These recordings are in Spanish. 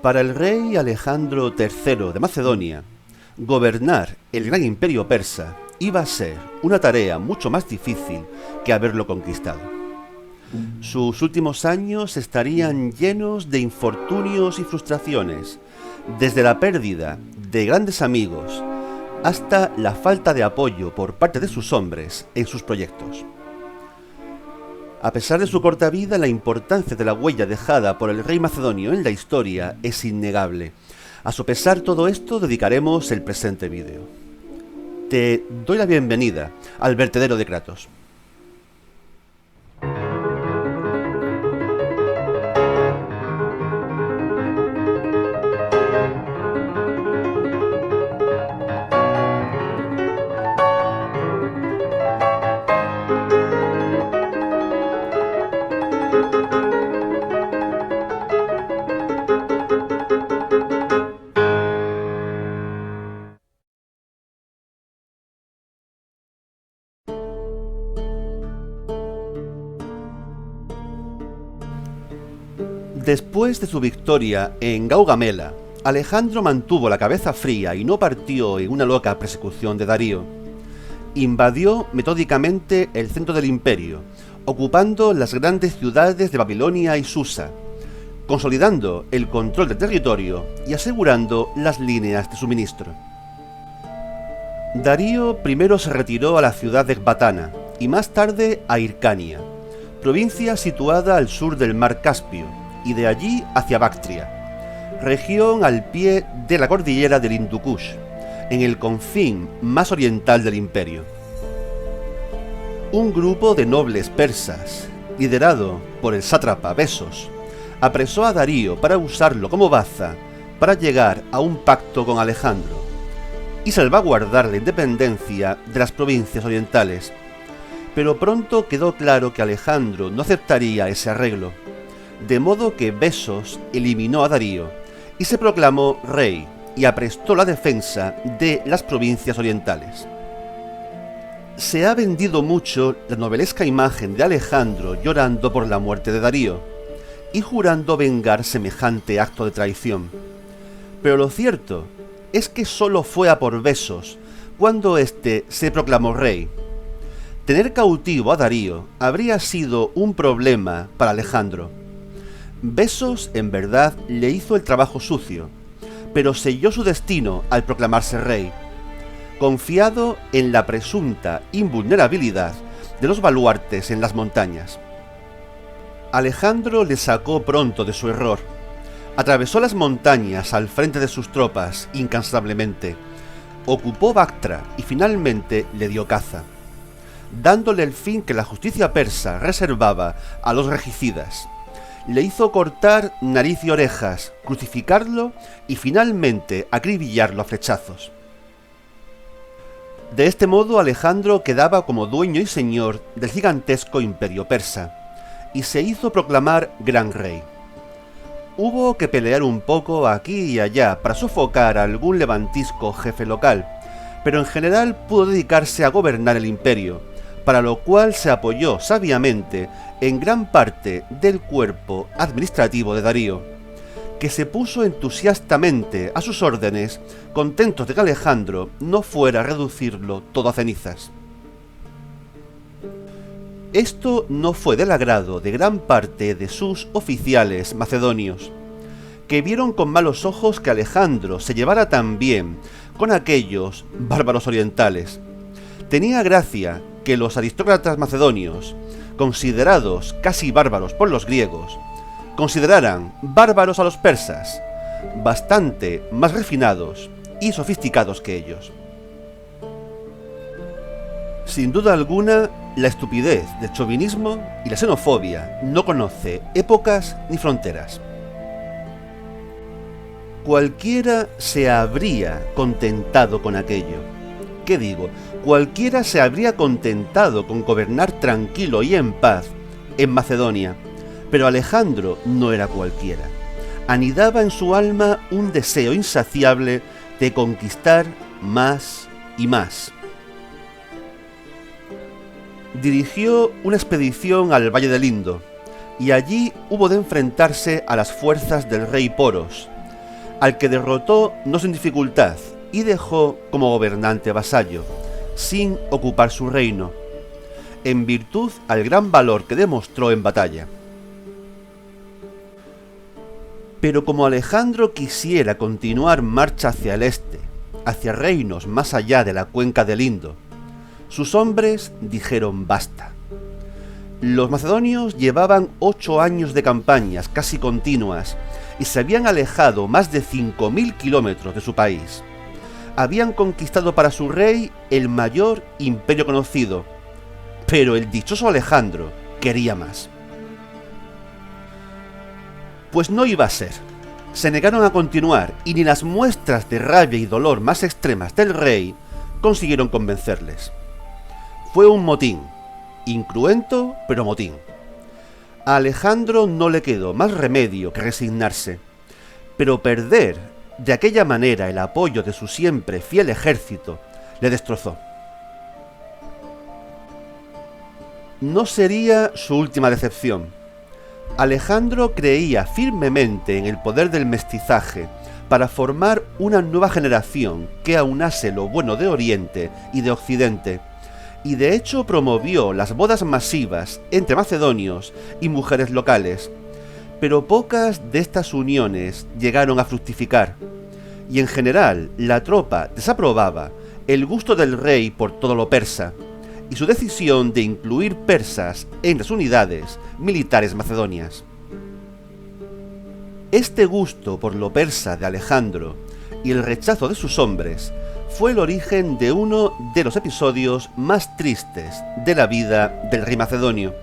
Para el rey Alejandro III de Macedonia, gobernar el gran imperio persa iba a ser una tarea mucho más difícil que haberlo conquistado. Sus últimos años estarían llenos de infortunios y frustraciones, desde la pérdida de grandes amigos hasta la falta de apoyo por parte de sus hombres en sus proyectos. A pesar de su corta vida, la importancia de la huella dejada por el rey macedonio en la historia es innegable. A sopesar todo esto, dedicaremos el presente vídeo. Te doy la bienvenida al vertedero de Kratos. Después de su victoria en Gaugamela, Alejandro mantuvo la cabeza fría y no partió en una loca persecución de Darío. Invadió metódicamente el centro del imperio, ocupando las grandes ciudades de Babilonia y Susa, consolidando el control del territorio y asegurando las líneas de suministro. Darío primero se retiró a la ciudad de Ecbatana y más tarde a Hircania, provincia situada al sur del mar Caspio, y de allí hacia Bactria, región al pie de la cordillera del Hindu Kush, en el confín más oriental del imperio. Un grupo de nobles persas, liderado por el sátrapa Besos, apresó a Darío para usarlo como baza para llegar a un pacto con Alejandro y salvaguardar la independencia de las provincias orientales. Pero pronto quedó claro que Alejandro no aceptaría ese arreglo, de modo que Besos eliminó a Darío y se proclamó rey y aprestó la defensa de las provincias orientales. Se ha vendido mucho la novelesca imagen de Alejandro llorando por la muerte de Darío y jurando vengar semejante acto de traición. Pero lo cierto es que solo fue a por Besos cuando éste se proclamó rey. Tener cautivo a Darío habría sido un problema para Alejandro. Besos, en verdad, le hizo el trabajo sucio, pero selló su destino al proclamarse rey, confiado en la presunta invulnerabilidad de los baluartes en las montañas. Alejandro le sacó pronto de su error. Atravesó las montañas al frente de sus tropas incansablemente, ocupó Bactra y finalmente le dio caza, dándole el fin que la justicia persa reservaba a los regicidas. Le hizo cortar nariz y orejas, crucificarlo y finalmente acribillarlo a flechazos. De este modo Alejandro quedaba como dueño y señor del gigantesco imperio persa, y se hizo proclamar gran rey. Hubo que pelear un poco aquí y allá para sofocar a algún levantisco jefe local, pero en general pudo dedicarse a gobernar el imperio, para lo cual se apoyó sabiamente en gran parte del cuerpo administrativo de Darío, que se puso entusiastamente a sus órdenes, contentos de que Alejandro no fuera a reducirlo todo a cenizas. Esto no fue del agrado de gran parte de sus oficiales macedonios, que vieron con malos ojos que Alejandro se llevara tan bien con aquellos bárbaros orientales. Tenía gracia que los aristócratas macedonios, considerados casi bárbaros por los griegos, consideraran bárbaros a los persas, bastante más refinados y sofisticados que ellos. Sin duda alguna, la estupidez del chauvinismo y la xenofobia no conoce épocas ni fronteras. Cualquiera se habría contentado con aquello. ¿Qué digo? Cualquiera se habría contentado con gobernar tranquilo y en paz en Macedonia, pero Alejandro no era cualquiera. Anidaba en su alma un deseo insaciable de conquistar más y más. Dirigió una expedición al Valle del Indo, y allí hubo de enfrentarse a las fuerzas del rey Poros, al que derrotó no sin dificultad y dejó como gobernante vasallo, sin ocupar su reino, en virtud al gran valor que demostró en batalla. Pero como Alejandro quisiera continuar marcha hacia el este, hacia reinos más allá de la cuenca del Indo, sus hombres dijeron basta. Los macedonios llevaban 8 años de campañas casi continuas y se habían alejado más de 5.000 kilómetros de su país. Habían conquistado para su rey el mayor imperio conocido, pero el dichoso Alejandro quería más. Pues no iba a ser. Se negaron a continuar y ni las muestras de rabia y dolor más extremas del rey consiguieron convencerles. Fue un motín, incruento, pero motín. A Alejandro no le quedó más remedio que resignarse, pero perder de aquella manera el apoyo de su siempre fiel ejército le destrozó. No sería su última decepción. Alejandro creía firmemente en el poder del mestizaje para formar una nueva generación que aunase lo bueno de Oriente y de Occidente, y de hecho promovió las bodas masivas entre macedonios y mujeres locales, pero pocas de estas uniones llegaron a fructificar, y en general la tropa desaprobaba el gusto del rey por todo lo persa, y su decisión de incluir persas en las unidades militares macedonias. Este gusto por lo persa de Alejandro y el rechazo de sus hombres fue el origen de uno de los episodios más tristes de la vida del rey macedonio.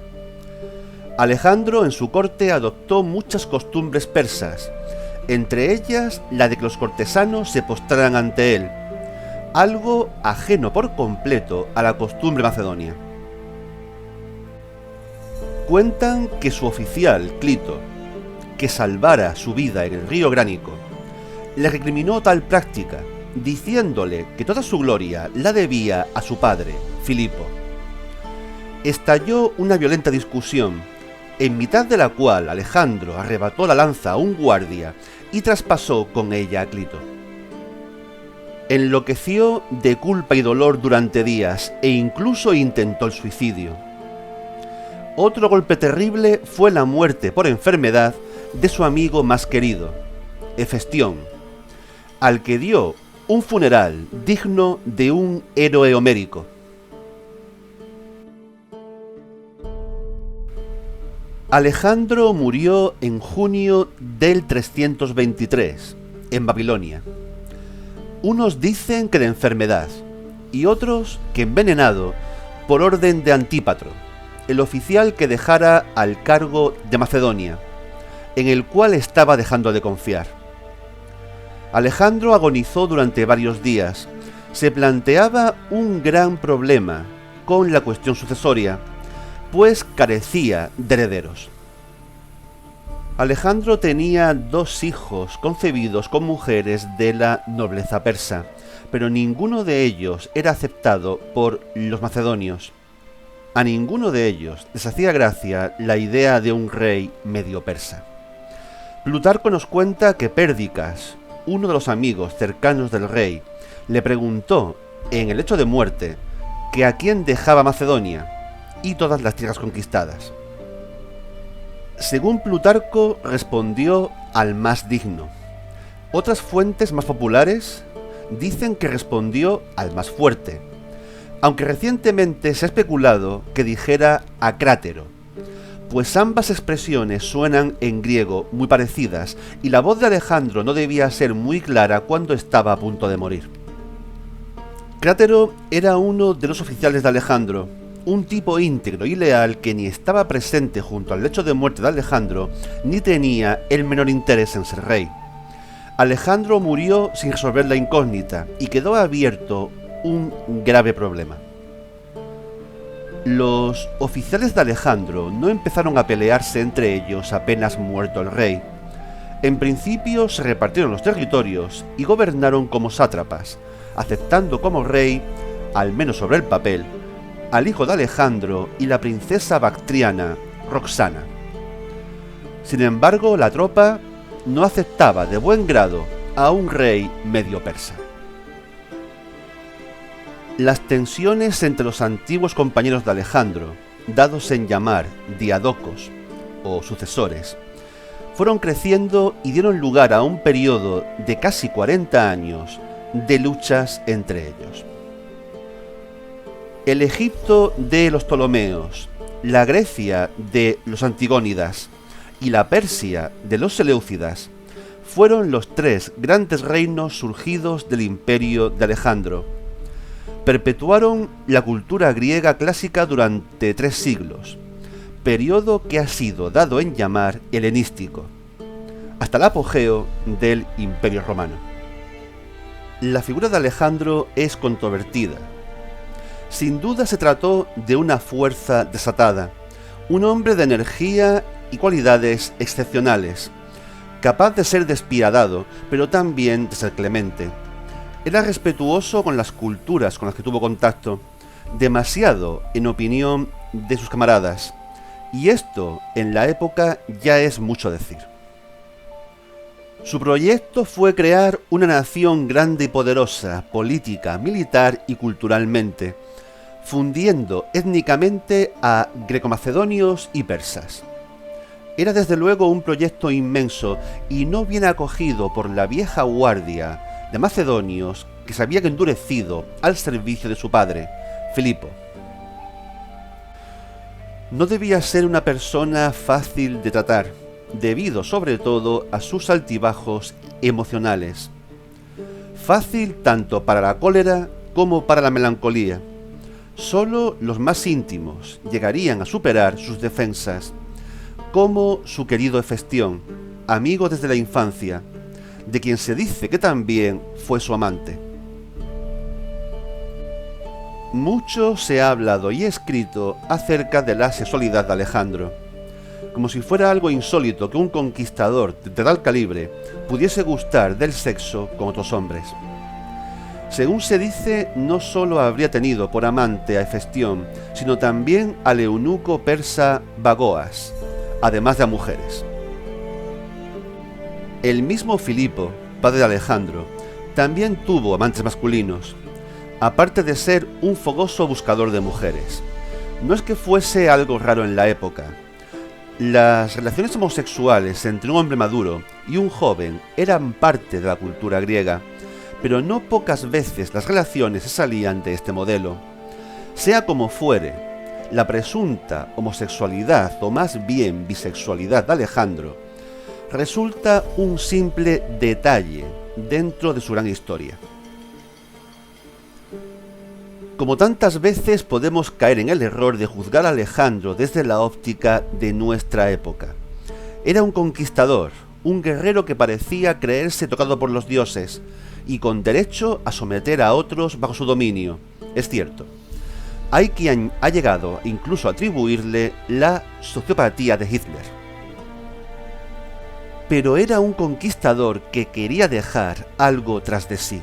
Alejandro en su corte adoptó muchas costumbres persas, entre ellas la de que los cortesanos se postraran ante él, algo ajeno por completo a la costumbre macedonia. Cuentan que su oficial, Clito, que salvara su vida en el río Gránico, le recriminó tal práctica, diciéndole que toda su gloria la debía a su padre, Filipo. Estalló una violenta discusión, en mitad de la cual Alejandro arrebató la lanza a un guardia y traspasó con ella a Clito. Enloqueció de culpa y dolor durante días e incluso intentó el suicidio. Otro golpe terrible fue la muerte por enfermedad de su amigo más querido, Hefestión, al que dio un funeral digno de un héroe homérico. Alejandro murió en junio del 323, en Babilonia. Unos dicen que de enfermedad, y otros que envenenado por orden de Antípatro, el oficial que dejara al cargo de Macedonia, en el cual estaba dejando de confiar. Alejandro agonizó durante varios días. Se planteaba un gran problema con la cuestión sucesoria, pues carecía de herederos. Alejandro tenía 2 hijos concebidos con mujeres de la nobleza persa, pero ninguno de ellos era aceptado por los macedonios. A ninguno de ellos les hacía gracia la idea de un rey medio persa. Plutarco nos cuenta que Pérdicas, uno de los amigos cercanos del rey, le preguntó en el lecho de muerte que a quién dejaba Macedonia y todas las tierras conquistadas. Según Plutarco, respondió al más digno. Otras fuentes más populares dicen que respondió al más fuerte, aunque recientemente se ha especulado que dijera a Crátero, pues ambas expresiones suenan en griego muy parecidas y la voz de Alejandro no debía ser muy clara cuando estaba a punto de morir. Crátero era uno de los oficiales de Alejandro, un tipo íntegro y leal que ni estaba presente junto al lecho de muerte de Alejandro, ni tenía el menor interés en ser rey. Alejandro murió sin resolver la incógnita y quedó abierto un grave problema. Los oficiales de Alejandro no empezaron a pelearse entre ellos apenas muerto el rey. En principio se repartieron los territorios y gobernaron como sátrapas, aceptando como rey, al menos sobre el papel, al hijo de Alejandro y la princesa bactriana, Roxana. Sin embargo, la tropa no aceptaba de buen grado a un rey medio persa. Las tensiones entre los antiguos compañeros de Alejandro, dados en llamar diadocos o sucesores, fueron creciendo y dieron lugar a un periodo de casi 40 años de luchas entre ellos. El Egipto de los Ptolomeos, la Grecia de los Antigónidas y la Persia de los Seleucidas fueron los tres grandes reinos surgidos del imperio de Alejandro. Perpetuaron la cultura griega clásica durante 3 siglos, periodo que ha sido dado en llamar helenístico, hasta el apogeo del Imperio Romano. La figura de Alejandro es controvertida. Sin duda se trató de una fuerza desatada, un hombre de energía y cualidades excepcionales, capaz de ser despiadado, pero también de ser clemente. Era respetuoso con las culturas con las que tuvo contacto, demasiado, en opinión de sus camaradas, y esto en la época ya es mucho decir. Su proyecto fue crear una nación grande y poderosa, política, militar y culturalmente, fundiendo étnicamente a greco-macedonios y persas. Era desde luego un proyecto inmenso y no bien acogido por la vieja guardia de macedonios que se habían endurecido al servicio de su padre, Filipo. No debía ser una persona fácil de tratar, debido sobre todo a sus altibajos emocionales. Fácil tanto para la cólera como para la melancolía. Solo los más íntimos llegarían a superar sus defensas, como su querido Hefestión, amigo desde la infancia, de quien se dice que también fue su amante. Mucho se ha hablado y escrito acerca de la sexualidad de Alejandro, como si fuera algo insólito que un conquistador de tal calibre pudiese gustar del sexo con otros hombres. Según se dice, no solo habría tenido por amante a Hefestión, sino también al eunuco persa Bagoas, además de a mujeres. El mismo Filipo, padre de Alejandro, también tuvo amantes masculinos, aparte de ser un fogoso buscador de mujeres. No es que fuese algo raro en la época. Las relaciones homosexuales entre un hombre maduro y un joven eran parte de la cultura griega, pero no pocas veces las relaciones se salían de este modelo. Sea como fuere, la presunta homosexualidad, o más bien bisexualidad de Alejandro, resulta un simple detalle dentro de su gran historia. Como tantas veces podemos caer en el error de juzgar a Alejandro desde la óptica de nuestra época. Era un conquistador, un guerrero que parecía creerse tocado por los dioses y con derecho a someter a otros bajo su dominio. Es cierto, hay quien ha llegado incluso a atribuirle la sociopatía de Hitler. Pero era un conquistador que quería dejar algo tras de sí.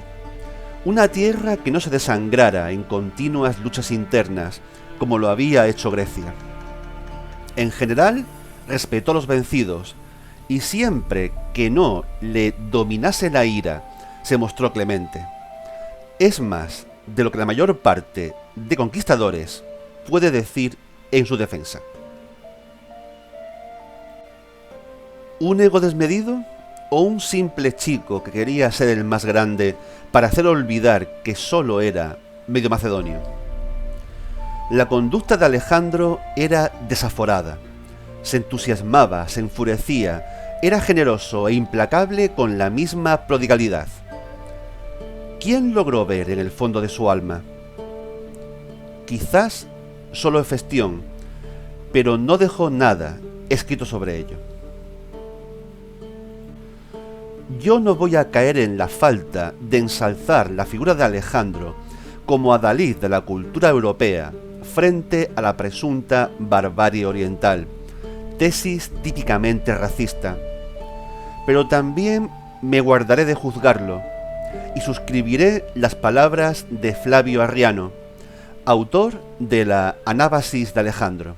Una tierra que no se desangrara en continuas luchas internas, como lo había hecho Grecia. En general, respetó a los vencidos, y siempre que no le dominase la ira, se mostró clemente. Es más de lo que la mayor parte de conquistadores puede decir en su defensa. ¿Un ego desmedido? ¿O un simple chico que quería ser el más grande para hacer olvidar que solo era medio macedonio? La conducta de Alejandro era desaforada. Se entusiasmaba, se enfurecía, era generoso e implacable con la misma prodigalidad. ¿Quién logró ver en el fondo de su alma? Quizás solo Hefestión, pero no dejó nada escrito sobre ello. Yo no voy a caer en la falta de ensalzar la figura de Alejandro como adalid de la cultura europea frente a la presunta barbarie oriental, tesis típicamente racista. Pero también me guardaré de juzgarlo y suscribiré las palabras de Flavio Arriano, autor de la Anábasis de Alejandro.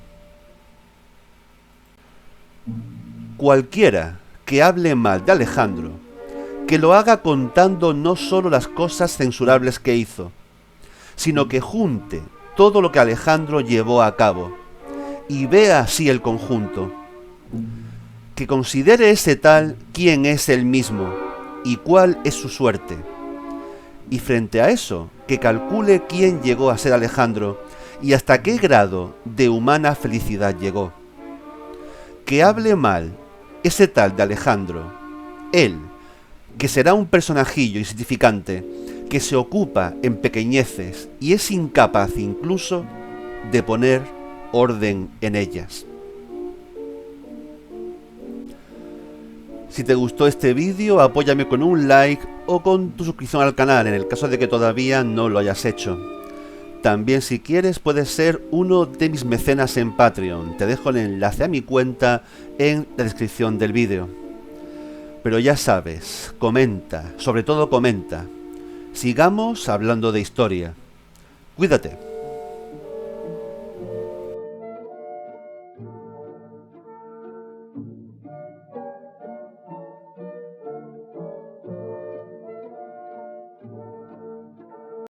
cualquiera que hable mal de Alejandro, que lo haga contando no solo las cosas censurables que hizo, sino que junte todo lo que Alejandro llevó a cabo y vea así el conjunto. Que considere ese tal quién es él mismo y cuál es su suerte. Y frente a eso, que calcule quién llegó a ser Alejandro y hasta qué grado de humana felicidad llegó. Que hable mal ese tal de Alejandro, él, que será un personajillo insignificante, que se ocupa en pequeñeces y es incapaz incluso de poner orden en ellas. Si te gustó este vídeo, apóyame con un like o con tu suscripción al canal, en el caso de que todavía no lo hayas hecho. También, si quieres, puedes ser uno de mis mecenas en Patreon. Te dejo el enlace a mi cuenta en la descripción del vídeo. Pero ya sabes, comenta, sobre todo comenta. Sigamos hablando de historia. Cuídate.